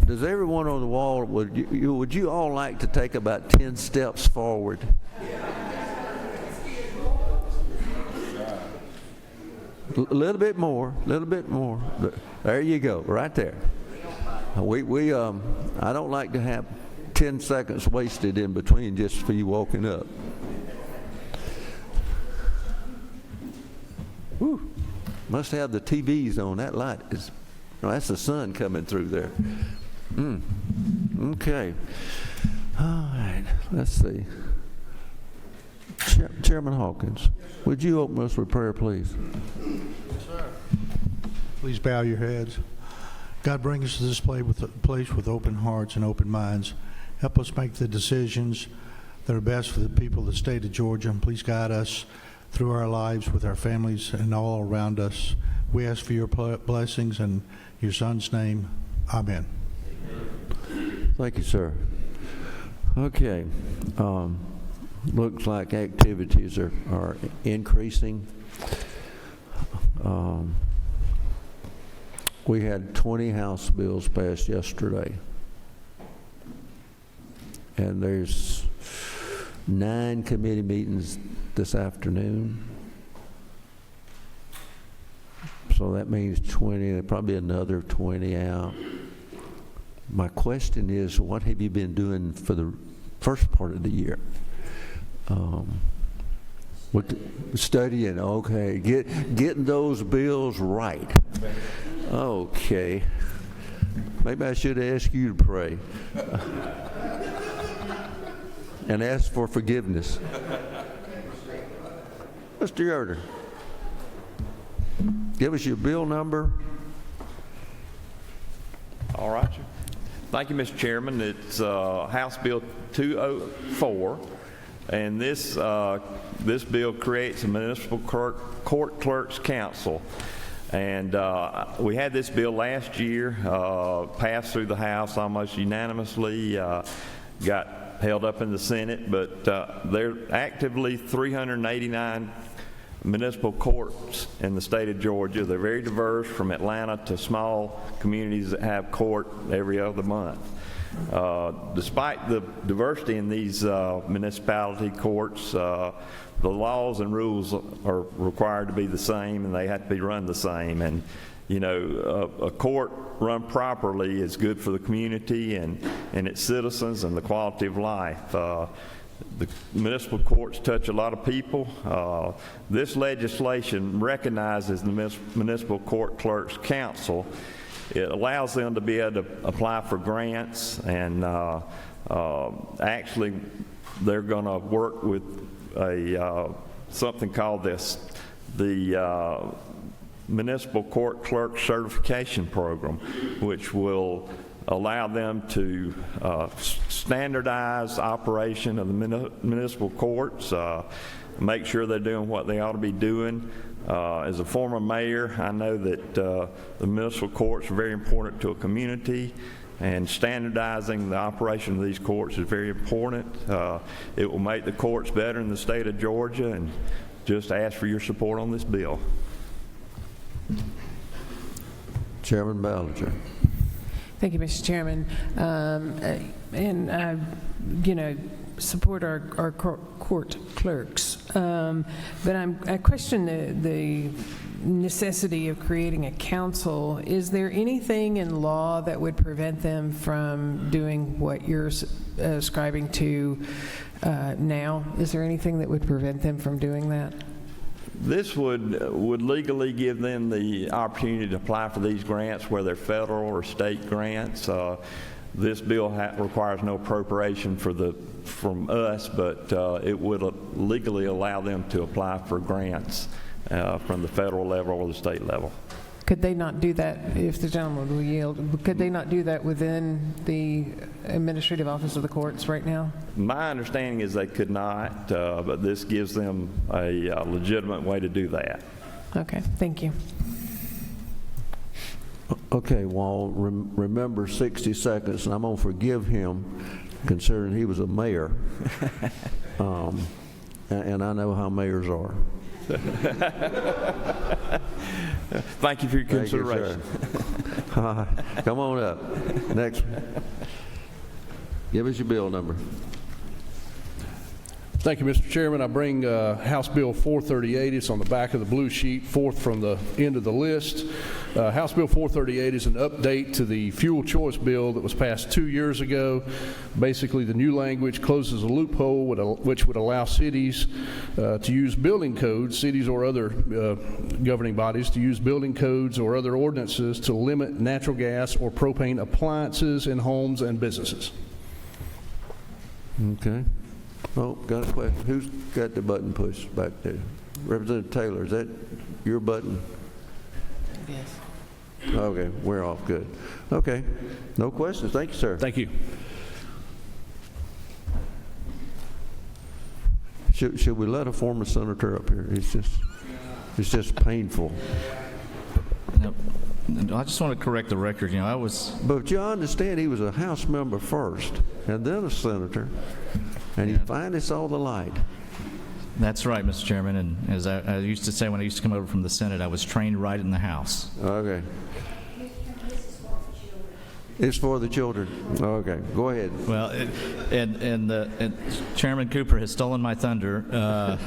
Does everyone on the wall, would you all like to take about 10 steps forward? A little bit more. There you go, right there. I don't like to have 10 seconds wasted in between just for you walking up. Whew. Must have the TVs on. That light is, no, that's the sun coming through there. Okay. All right, let's see. Chairman Hawkins, would you open us with prayer, please? Yes, sir. Please bow your heads. God, bring us to this place with open hearts and open minds. Help us make the decisions that are best for the people of the state of Georgia. Please guide us through our lives with our families and all around us. We ask for your blessings in your Son's name. Amen. Thank you, sir. Okay. Looks like activities are increasing. We had 20 House bills passed yesterday. And there's 9 committee meetings this afternoon. So that means 20, probably another 20 out. My question is, what have you been doing for the first part of the year? Studying, okay. Getting those bills right. Okay. Maybe I should ask you to pray. And ask for forgiveness. Mr. Yoder, give us your bill number. All right. Thank you, Mr. Chairman. It's House Bill 204, and this bill creates a municipal court clerks council. And we had this bill last year, passed through the House almost unanimously, got held up in the Senate, but there are actively 389 municipal courts in the state of Georgia. They're very diverse, from Atlanta to small communities that have court every other month. Despite the diversity in these municipality courts, the laws and rules are required to be the same, and they have to be run the same. And you know, a court run properly is good for the community and its citizens and the quality of life. The municipal courts touch a lot of people. This legislation recognizes the Municipal Court Clerks Council. It allows them to be able to apply for grants, and actually they're going to work with something called the Municipal Court Clerk Certification Program, which will allow them to standardize operation of the municipal courts, make sure they're doing what they ought to be doing. As a former mayor, I know that the municipal courts are very important to a community, and standardizing the operation of these courts is very important. It will make the courts better in the state of Georgia, and just ask for your support on this bill. Chairman Ballinger. Thank you, Mr. Chairman. And I, support our court clerks. But I question the necessity of creating a council. Is there anything in law that would prevent them from doing what you're ascribing to now? Is there anything that would prevent them from doing that? This would legally give them the opportunity to apply for these grants, whether they're federal or state grants. This bill requires no appropriation from us, but it would legally allow them to apply for grants from the federal level or the state level. Could they not do that, if the gentleman will yield, could they not do that within the administrative office of the courts right now? My understanding is they could not, but this gives them a legitimate way to do that. Okay, thank you. Okay, Wall, remember 60 seconds, and I'm going to forgive him, considering he was a mayor. And I know how mayors are. Thank you for your consideration. Thank you, Come on up. Next one. Give us your bill number. Thank you, Mr. Chairman. I bring House Bill 438. It's on the back of the blue sheet, fourth from the end of the list. House Bill 438 is an update to the fuel choice bill that was passed 2 years ago. Basically, the new language closes a loophole which would allow cities to use building codes, cities or other governing bodies, to use building codes or other ordinances to limit natural gas or propane appliances in homes and businesses. Okay. Oh, got a question. Who's got the button pushed back there? Representative Taylor, is that your button? Yes. Okay, we're off. Good. Okay. No questions. Thank you, sir. Thank you. Should we let a former senator up here? It's just painful. Nope. I just want to correct the record. You know, I was. But you understand he was a House member first, and then a senator, and he finally saw the light. That's right, Mr. Chairman. And as I used to say when I used to come over from the Senate, I was trained right in the House. Okay. It's for the children. Okay, go ahead. Well, and Chairman Cooper has stolen my thunder.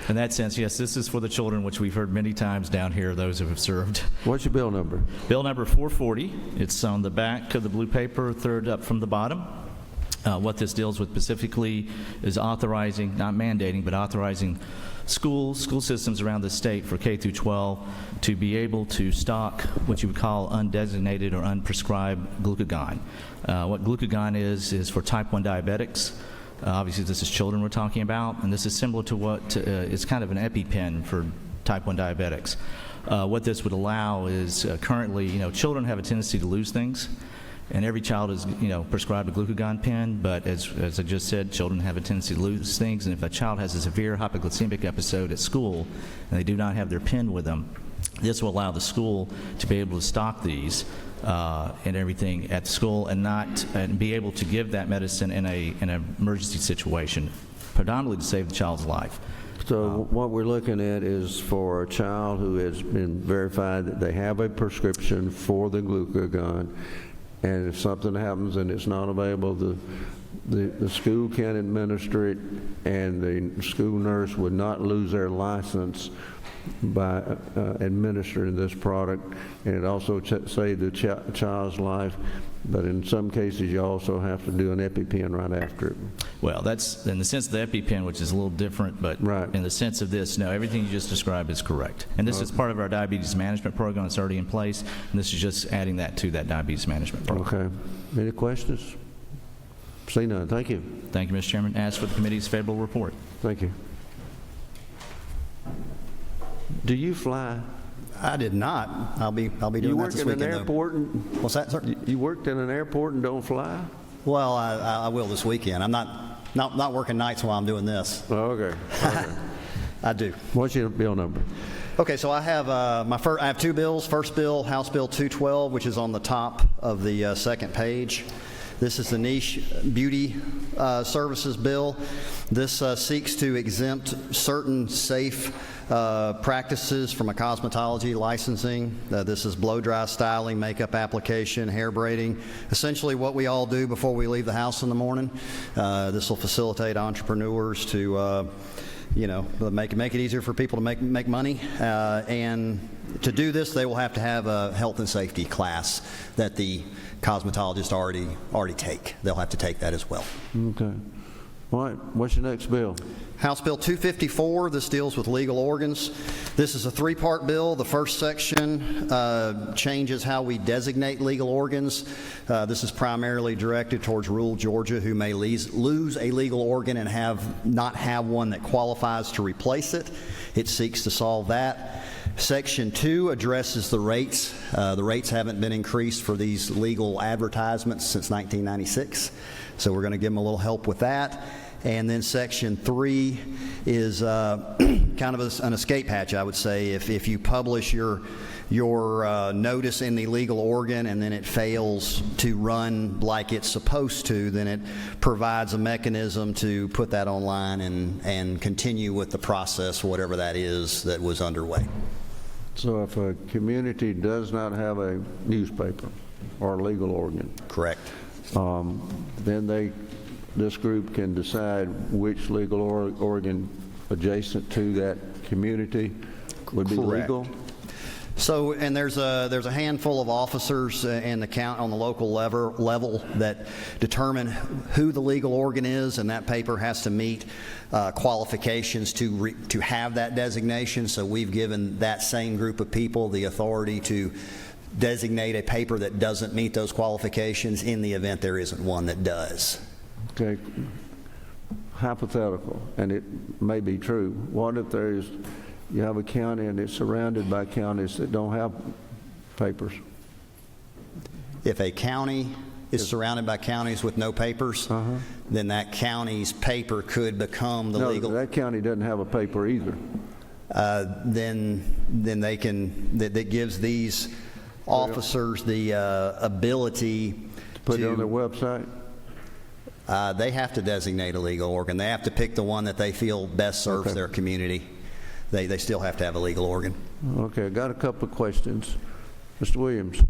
In that sense, yes, this is for the children, which we've heard many times down here, those who have served. What's your bill number? Bill number 440. It's on the back of the blue paper, third up from the bottom. What this deals with specifically is authorizing, not mandating, but authorizing school systems around the state for K through 12 to be able to stock what you would call undesignated or unprescribed glucagon. What glucagon is for type 1 diabetics. Obviously, this is children we're talking about, and this is similar to what is kind of an EpiPen for type 1 diabetics. What this would allow is currently, children have a tendency to lose things. And every child is, prescribed a glucagon pen, but as I just said, children have a tendency to lose things. And if a child has a severe hypoglycemic episode at school and they do not have their pen with them, this will allow the school to be able to stock these and everything at school and be able to give that medicine in an emergency situation, predominantly to save the child's life. So what we're looking at is for a child who has been verified that they have a prescription for the glucagon. And if something happens and it's not available, the school can administer it, and the school nurse would not lose their license by administering this product. And it also saved the child's life. But in some cases, you also have to do an EpiPen right after it. Well, that's in the sense of the EpiPen, which is a little different, but right. In the sense of this, no, everything you just described is correct. And this is part of our diabetes management program that's already in place, and this is just adding that to that diabetes management program. Okay. Any questions? See none. Thank you. Thank you, Mr. Chairman. Ask for the committee's favorable report. Thank you. Do you fly? I did not. I'll be doing that this weekend. You work in an airport? What's that, sir? You worked in an airport and don't fly? Well, I will this weekend. I'm not working nights while I'm doing this. Oh, okay. I do. What's your bill number? Okay, so I have I have two bills. First bill, House Bill 212, which is on the top of the second page. This is the niche beauty services bill. This seeks to exempt certain safe practices from a cosmetology licensing. This is blow dry styling, makeup application, hair braiding, essentially what we all do before we leave the house in the morning. This will facilitate entrepreneurs to make it easier for people to make money. And to do this, they will have to have a health and safety class that the cosmetologists already take. They'll have to take that as well. Okay. All right. What's your next bill? House Bill 254, this deals with legal organs. This is a three-part bill. The first section changes how we designate legal organs. This is primarily directed towards rural Georgia, who may lose a legal organ and not have one that qualifies to replace it. It seeks to solve that. Section 2 addresses the rates. The rates haven't been increased for these legal advertisements since 1996, so we're going to give them a little help with that. And then Section 3 is kind of an escape hatch, I would say. If you publish your notice in the legal organ and then it fails to run like it's supposed to, then it provides a mechanism to put that online and continue with the process, whatever that is that was underway. So if a community does not have a newspaper or a legal organ, Correct. then this group can decide which legal organ adjacent to that community would be Correct. legal? So, and there's a handful of officers in the count on the local level that determine who the legal organ is, and that paper has to meet qualifications to have that designation. So we've given that same group of people the authority to designate a paper that doesn't meet those qualifications in the event there isn't one that does. Okay, hypothetical, and it may be true. What if you have a county and it's surrounded by counties that don't have papers? If a county is surrounded by counties with no papers, then that county's paper could become the No, legal. that county doesn't have a paper either. Then they can, that gives these officers the ability To put it on their website? they have to designate a legal organ. They have to pick the one that they feel best serves Okay. their community. They still have to have a legal organ. Okay, I got a couple of questions. Mr. Williams?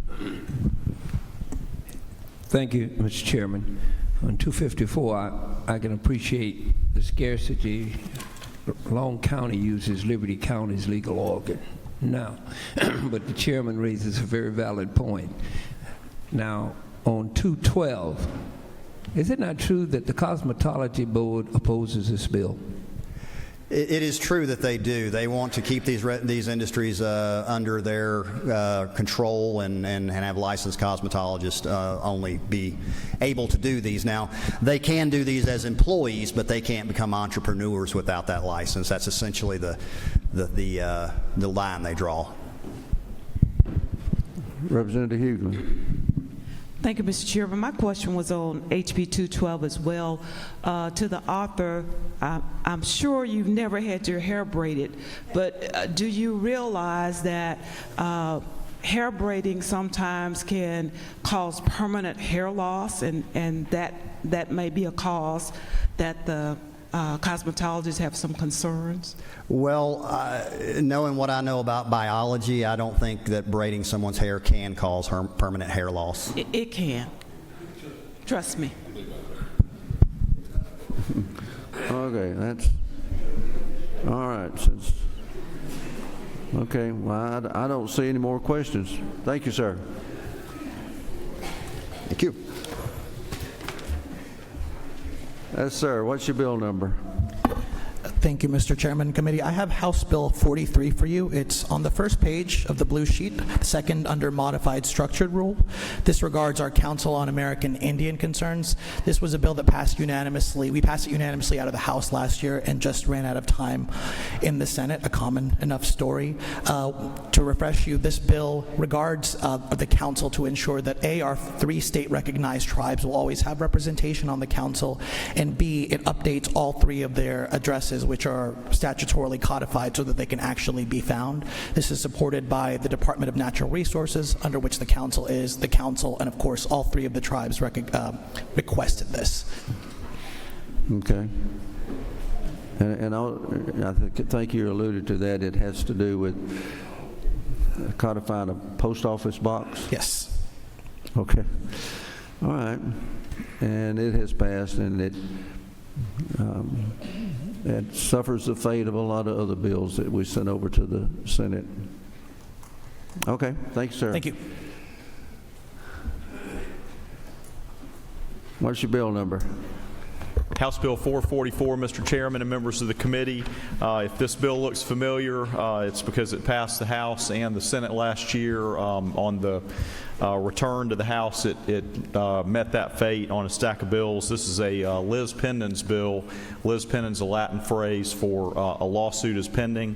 Thank you, Mr. Chairman. On 254, I can appreciate the scarcity. Long County uses Liberty County's legal organ now, but the chairman raises a very valid point. Now, on 212, is it not true that the Cosmetology Board opposes this bill? It is true that they do. They want to keep these industries under their control and have licensed cosmetologists only be able to do these. Now, they can do these as employees, but they can't become entrepreneurs without that license. That's essentially the line they draw. Representative Hughley? Thank you, Mr. Chairman. My question was on HB 212 as well. To the author, I'm sure you've never had your hair braided, but do you realize that hair braiding sometimes can cause permanent hair loss, and that may be a cause that the cosmetologists have some concerns? Well, knowing what I know about biology, I don't think that braiding someone's hair can cause permanent hair loss. It can. Trust me. Okay, that's, all right. Okay, well, I don't see any more questions. Thank you, sir. Thank you. Yes, sir. What's your bill number? Thank you, Mr. Chairman and Committee. I have House Bill 43 for you. It's on the first page of the blue sheet, second under modified structured rule. This regards our Council on American Indian Concerns. This was a bill that passed unanimously. We passed it unanimously out of the House last year and just ran out of time in the Senate, a common enough story. To refresh you, this bill regards the Council to ensure that A, our 3 state-recognized tribes will always have representation on the Council, and B, it updates all 3 of their addresses, which are statutorily codified so that they can actually be found. This is supported by the Department of Natural Resources, under which the council is. The council, and of course, all 3 of the tribes requested this. Okay. And I think you alluded to that. It has to do with codifying a post office box? Yes. Okay. All right. And it has passed, and it suffers the fate of a lot of other bills that we sent over to the Senate. Okay. Thank you, sir. Thank you. What's your bill number? House Bill 444, Mr. Chairman and members of the committee. If this bill looks familiar, it's because it passed the House and the Senate last year. On the return to the House, it met that fate on a stack of bills. This is a Liz pendens bill. Liz pendens, a Latin phrase for a lawsuit is pending.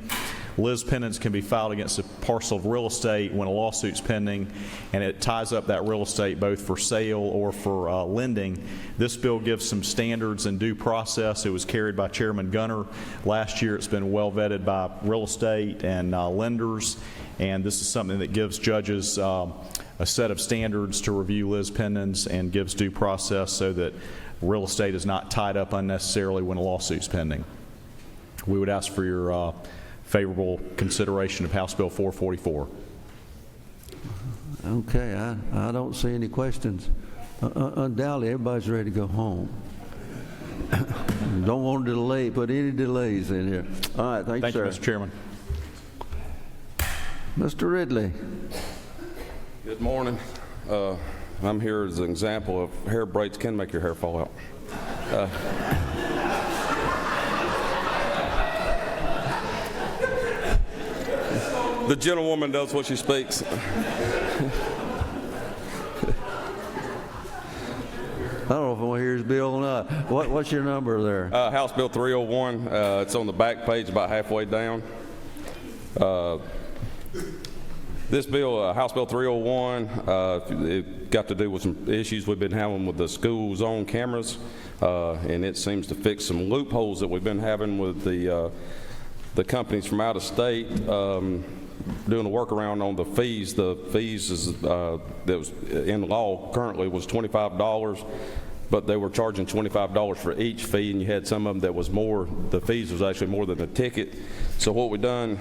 Liz pendens can be filed against a parcel of real estate when a lawsuit's pending, and it ties up that real estate both for sale or for lending. This bill gives some standards and due process. It was carried by Chairman Gunner last year. It's been well vetted by real estate and lenders, and this is something that gives judges a set of standards to review Liz pendens and gives due process so that real estate is not tied up unnecessarily when a lawsuit's pending. We would ask for your favorable consideration of House Bill 444. Okay, I don't see any questions. Undoubtedly, everybody's ready to go home. Don't want to delay, put any delays in here. All right, thank you, sir. Thank you, Mr. Chairman. Mr. Ridley. Good morning. I'm here as an example of hair braids can make your hair fall out. The gentlewoman does what she speaks. I don't know if I want to hear his bill or not. What's your number there? House Bill 301. It's on the back page about halfway down. This bill, House Bill 301, it got to do with some issues we've been having with the school zone cameras, and it seems to fix some loopholes that we've been having with the companies from out of state doing a workaround on the fees. The fees is, that was in law currently was $25, but they were charging $25 for each fee, and you had some of them that was more. The fees was actually more than the ticket. So what we've done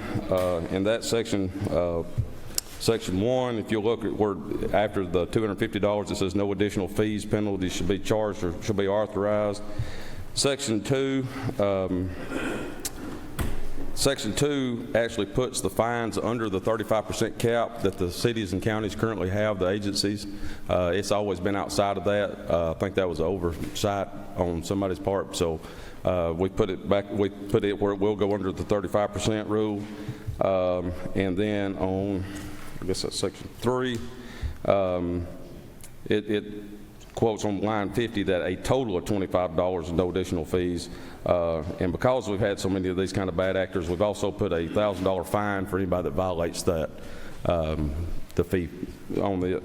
in that section. Section 1, if you look at where after the $250, it says no additional fees, penalties should be charged or should be authorized. Section 2, actually puts the fines under the 35% cap that the cities and counties currently have, the agencies. It's always been outside of that. I think that was an oversight on somebody's part. So we put it back, we put it where it will go under the 35% rule. And then on, I guess that's section 3. It quotes on line 50 that a total of $25 and no additional fees. And because we've had so many of these kind of bad actors, we've also put a $1,000 fine for anybody that violates that, the fee on it.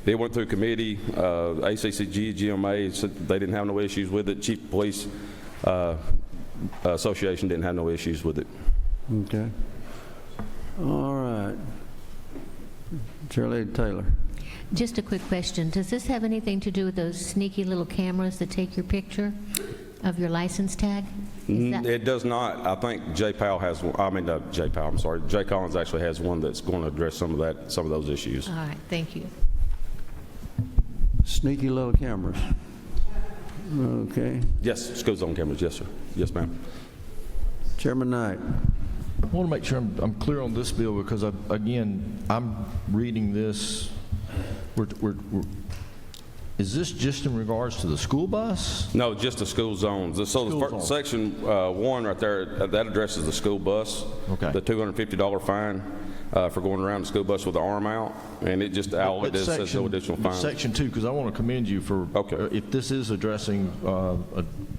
It went through committee. ACCG, GMA said they didn't have no issues with it. Chief Police Association didn't have no issues with it. Okay. All right. Chairlady Taylor. Just a quick question. Does this have anything to do with those sneaky little cameras that take your picture of your license tag? It does not. I think Jay Powell has one. I mean, Jay Powell, I'm sorry. Jay Collins actually has one that's going to address some of those issues. All right. Thank you. Sneaky little cameras. Okay. Yes, school zone cameras. Yes, sir. Yes, ma'am. Chairman Knight. I want to make sure I'm clear on this bill because, again, I'm reading this. Is this just in regards to the school bus? No, just the school zones. So section 1 right there, that addresses the school bus. Okay. The $250 fine for going around the school bus with the arm out, and it just says no additional fine. Section 2, because I want to commend you for if this is addressing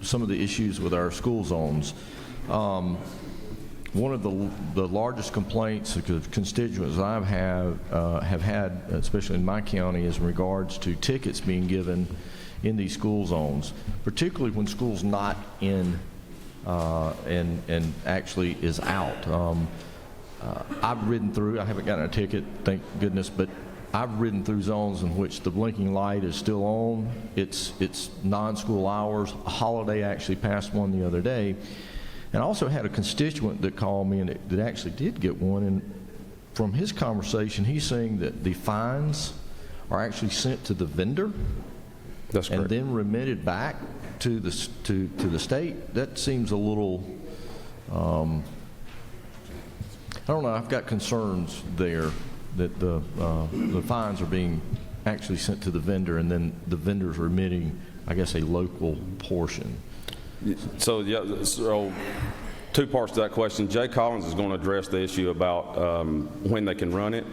some of the issues with our school zones. One of the largest complaints of constituents I've have had, especially in my county, is in regards to tickets being given in these school zones, particularly when school's not in and actually is out. I've ridden through, I haven't gotten a ticket, thank goodness, but I've ridden through zones in which the blinking light is still on. It's non-school hours. A holiday actually passed one the other day. And I also had a constituent that called me and that actually did get one, and from his conversation, he's saying that the fines are actually sent to the vendor. That's correct. And then remitted back to the state. That seems a little, I don't know, I've got concerns there that the fines are being actually sent to the vendor and then the vendor's remitting, I guess, a local portion. So, yeah, so 2 parts to that question. Jay Collins is going to address the issue about when they can run it.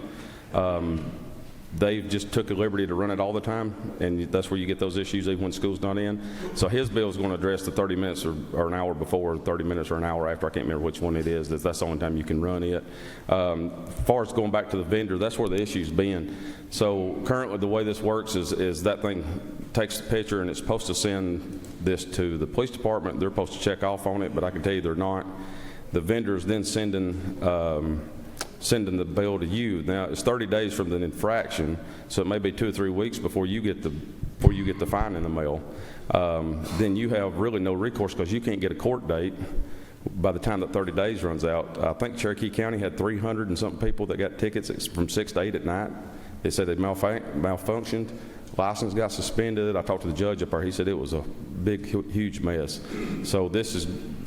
They just took a liberty to run it all the time, and that's where you get those issues even when school's not in. So his bill is going to address the 30 minutes or an hour before, 30 minutes or an hour after. I can't remember which one it is. That's the only time you can run it. As far as going back to the vendor, that's where the issue's been. So currently the way this works is that thing takes the picture and it's supposed to send this to the police department. They're supposed to check off on it, but I can tell you they're not. The vendor's then sending the bill to you. Now it's 30 days from the infraction, so it may be 2 or 3 weeks before you get the fine in the mail. Then you have really no recourse because you can't get a court date by the time that 30 days runs out, I think Cherokee County had 300 and something people that got tickets from 6 to 8 at night. They said they malfunctioned. License got suspended. I talked to the judge up there. He said it was a big, huge mess. So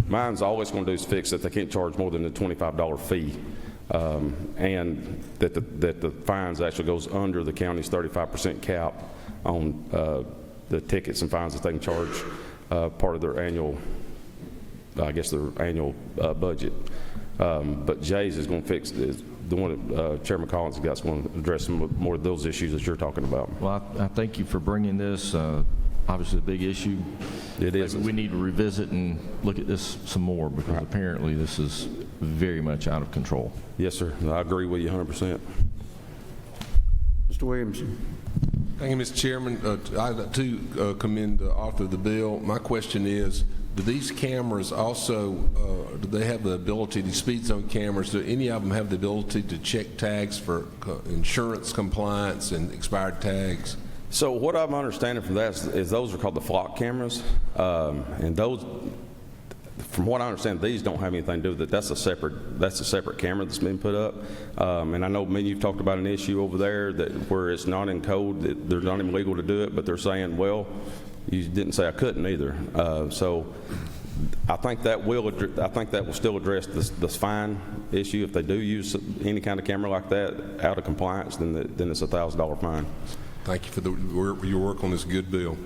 mine's always going to do is fix that they can't charge more than the $25 fee, and that the fines actually goes under the county's 35% cap on the tickets and fines that they can charge part of their annual, I guess their annual budget. But Jay's is going to fix the one that Chairman Collins has got going to address some more of those issues that you're talking about. Well, I thank you for bringing this. Obviously, a big issue. It is. We need to revisit and look at this some more because apparently this is very much out of control. Yes, sir. I agree with you 100%. Mr. Williamson. Thank you, Mr. Chairman. I'd to commend the author of the bill. My question is, do these cameras also, do they have the ability, these speed zone cameras, do any of them have the ability to check tags for insurance compliance and expired tags? So what I'm understanding from that is those are called the flock cameras, and those, from what I understand, these don't have anything to do with it. That's a separate camera that's been put up, and I know many of you've talked about an issue over there that where it's not in code, that they're not even legal to do it, but they're saying, well, you didn't say I couldn't either. So I think that will still address this fine issue. If they do use any kind of camera like that out of compliance, then it's a $1,000 fine. Thank you for your work on this good bill.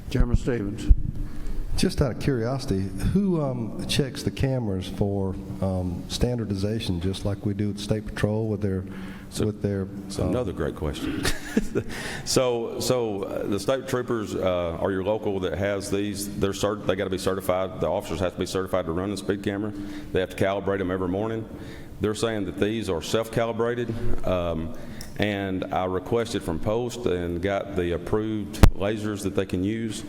Chairman Stevens. Just out of curiosity, who checks the cameras for standardization, just like we do with State Patrol with their? It's another great question. So the state troopers are your local that has these. They got to be certified. The officers have to be certified to run the speed camera. They have to calibrate them every morning. They're saying that these are self-calibrated. And I requested from Post and got the approved lasers that they can use.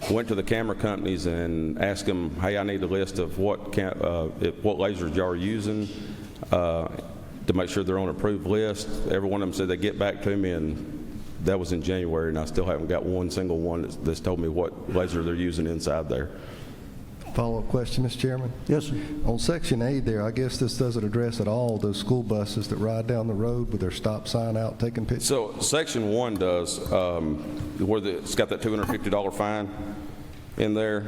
Went to the camera companies and asked them, hey, I need a list of what lasers y'all are using to make sure they're on an approved list. Every one of them said they'd get back to me, and that was in January, and I still haven't got one single one that's told me what laser they're using inside there. Follow-up question, Mr. Chairman? Yes, sir. On Section A there, I guess this doesn't address at all those school buses that ride down the road with their stop sign out taking pictures? So Section 1 does, where it's got that $250 fine in there.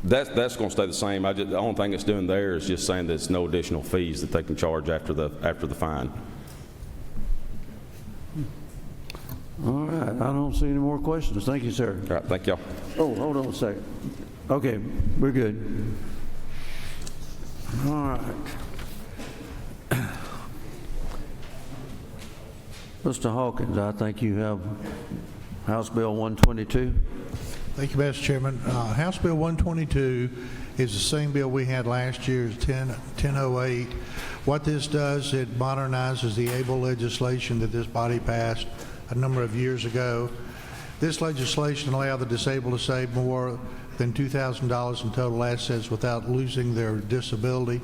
That's going to stay the same. The only thing it's doing there is just saying that it's no additional fees that they can charge after the fine. All right. I don't see any more questions. Thank you, sir. All right. Thank y'all. Oh, hold on a second. Okay, we're good. All right. Mr. Hawkins, I think you have House Bill 122. Thank you, Mr. Chairman. House Bill 122 is the same bill we had last year, 1008. What this does, it modernizes the ABLE legislation that this body passed a number of years ago. This legislation allowed the disabled to save more than $2,000 in total assets without losing their disability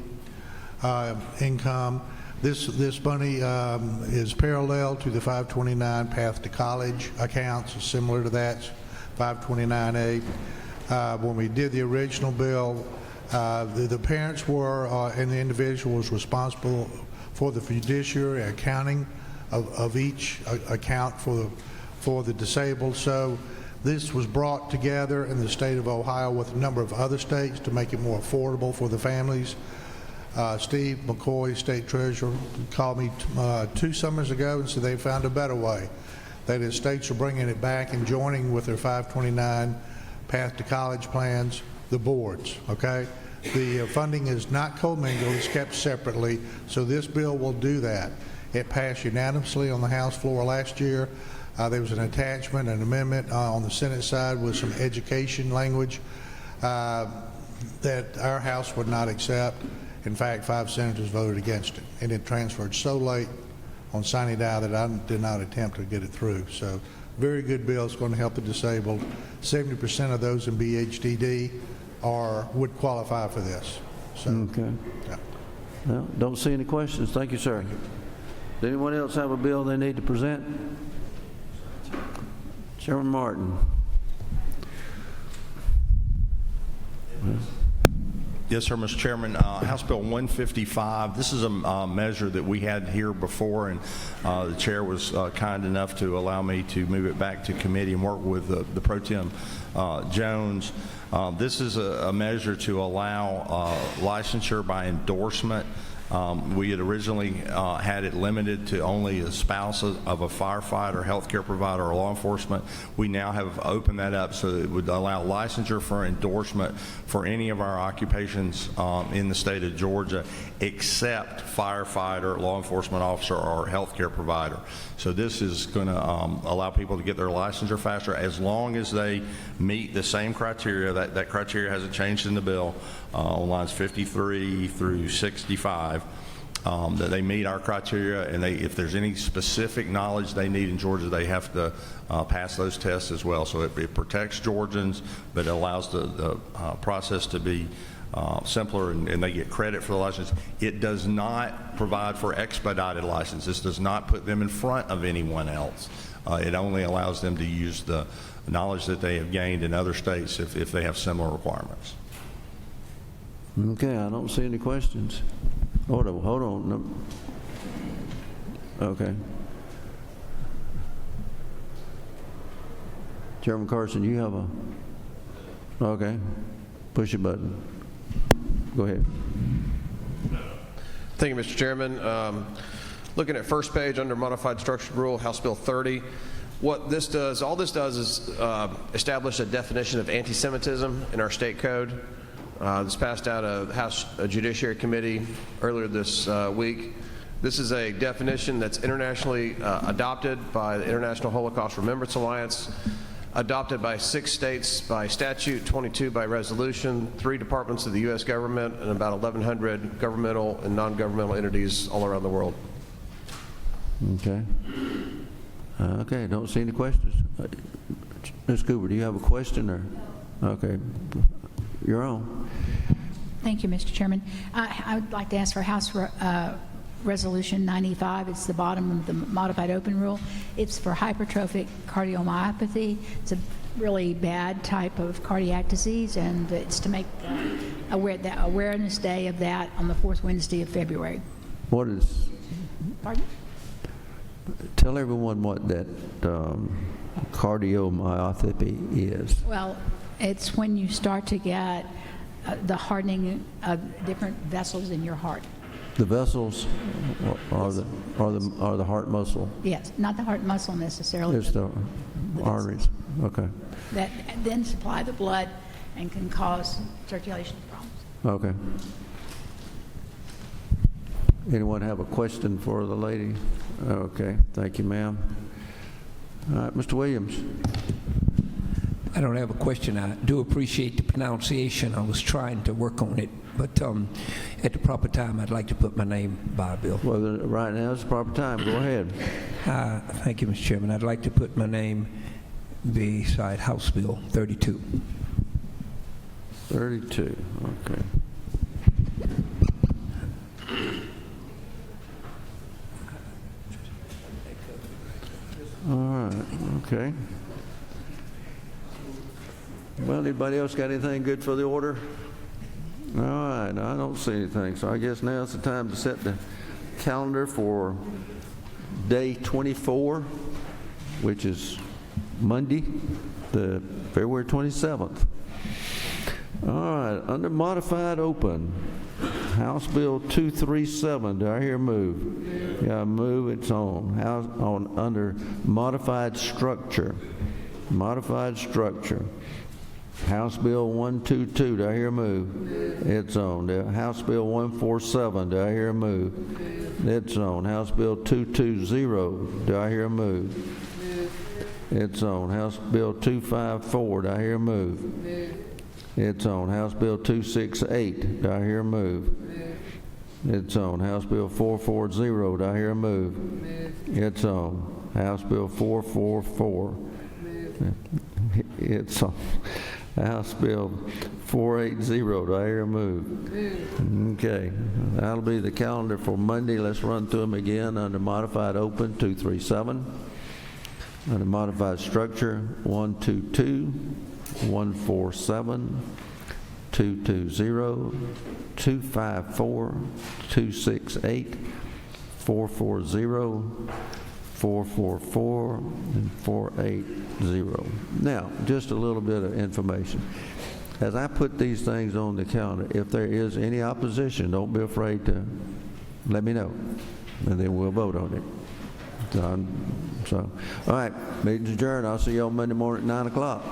income. This money is parallel to the 529 Path to College accounts, similar to that, 529A. When we did the original bill, the parents were and the individual was responsible for the fiduciary accounting of each account for the disabled. So this was brought together in the state of Ohio with a number of other states to make it more affordable for the families. Steve McCoy, state treasurer, called me 2 summers ago and said they found a better way. That is, states are bringing it back and joining with their 529 Path to College plans, the boards, okay? The funding is not commingled, it's kept separately, so this bill will do that. It passed unanimously on the House floor last year. There was an attachment, an amendment on the Senate side with some education language that our House would not accept. In fact, 5 senators voted against it, and it transferred so late on sine die that I did not attempt to get it through. So, very good bill. It's going to help the disabled. 70% of those in BHDD would qualify for this. So, okay. Yeah. Well, don't see any questions. Thank you, sir. Does anyone else have a bill they need to present? Chairman Martin. Well, Yes, sir, Mr. Chairman. House Bill 155, this is a measure that we had here before, and the chair was kind enough to allow me to move it back to committee and work with the Pro Tem Jones. This is a measure to allow licensure by endorsement. We had originally had it limited to only a spouse of a firefighter, healthcare provider, or law enforcement. We now have opened that up so that it would allow licensure for endorsement for any of our occupations in the state of Georgia, except firefighter, law enforcement officer, or healthcare provider. So this is going to allow people to get their licensure faster as long as they meet the same criteria. That criteria hasn't changed in the bill on lines 53 through 65. That they meet our criteria, and if there's any specific knowledge they need in Georgia, they have to pass those tests as well. So it protects Georgians, but it allows the process to be simpler, and they get credit for the license. It does not provide for expedited license. This does not put them in front of anyone else. It only allows them to use the knowledge that they have gained in other states if they have similar requirements. Okay, I don't see any questions. Hold on. No. Okay. Chairman Carson, you have a... Okay. Push your button. Go ahead. Thank you, Mr. Chairman. Looking at first page under modified structured rule, House Bill 30, what this does, all this does is establish a definition of anti-Semitism in our state code. This passed out of House Judiciary Committee earlier this week. This is a definition that's internationally adopted by the International Holocaust Remembrance Alliance, adopted by 6 states by statute, 22 by resolution, 3 departments of the U.S. government, and about 1,100 governmental and non-governmental entities all around the world. Okay. Okay, don't see any questions. Ms. Cooper, do you have a question? Or okay, you're on. Thank you, Mr. Chairman. I would like to ask for House Resolution 95. It's the bottom of the modified open rule. It's for hypertrophic cardiomyopathy. It's a really bad type of cardiac disease, and it's to make the Awareness Day of that on the 4th Wednesday of February. What is... Pardon? Tell everyone what that cardiomyopathy is. Well, it's when you start to get the hardening of different vessels in your heart. The vessels are the heart muscle. Yes, not the heart muscle necessarily. It's the arteries. Okay. That then supply the blood and can cause circulation problems. Okay. Anyone have a question for the lady? Okay. Thank you, ma'am. All right, Mr. Williams. I don't have a question. I do appreciate the pronunciation. I was trying to work on it, but at the proper time, I'd like to put my name by a bill. Well, right now is the proper time. Go ahead. Thank you, Mr. Chairman. I'd like to put my name beside House Bill 32. 32. Okay. All right. Okay. Well, anybody else got anything good for the order? All right, I don't see anything, so I guess now it's the time to set the calendar for day 24, which is Monday, the February 27th. All right, under modified open, House Bill 237. Do I hear a move? Yeah, move. It's on. Under modified structure. Modified structure. House Bill 122, do I hear a move? It's on. House Bill 147, do I hear a move? It's on. House Bill 220, do I hear a move? It's on. House Bill 254, do I hear a move? It's on. House Bill 268, do I hear a move? It's on. House Bill 440, do I hear a move? It's on. House Bill 444, it's on. House Bill 480, do I hear a move? Okay, that'll be the calendar for Monday. Let's run through them again. Under modified open, 237. Under modified structure, 122, 147, 220-254-268, 440-444, and 480. Now, just a little bit of information. As I put these things on the counter, if there is any opposition, don't be afraid to let me know, and then we'll vote on it. So, all right, meeting's adjourned. I'll see you on Monday morning at 9 o'clock.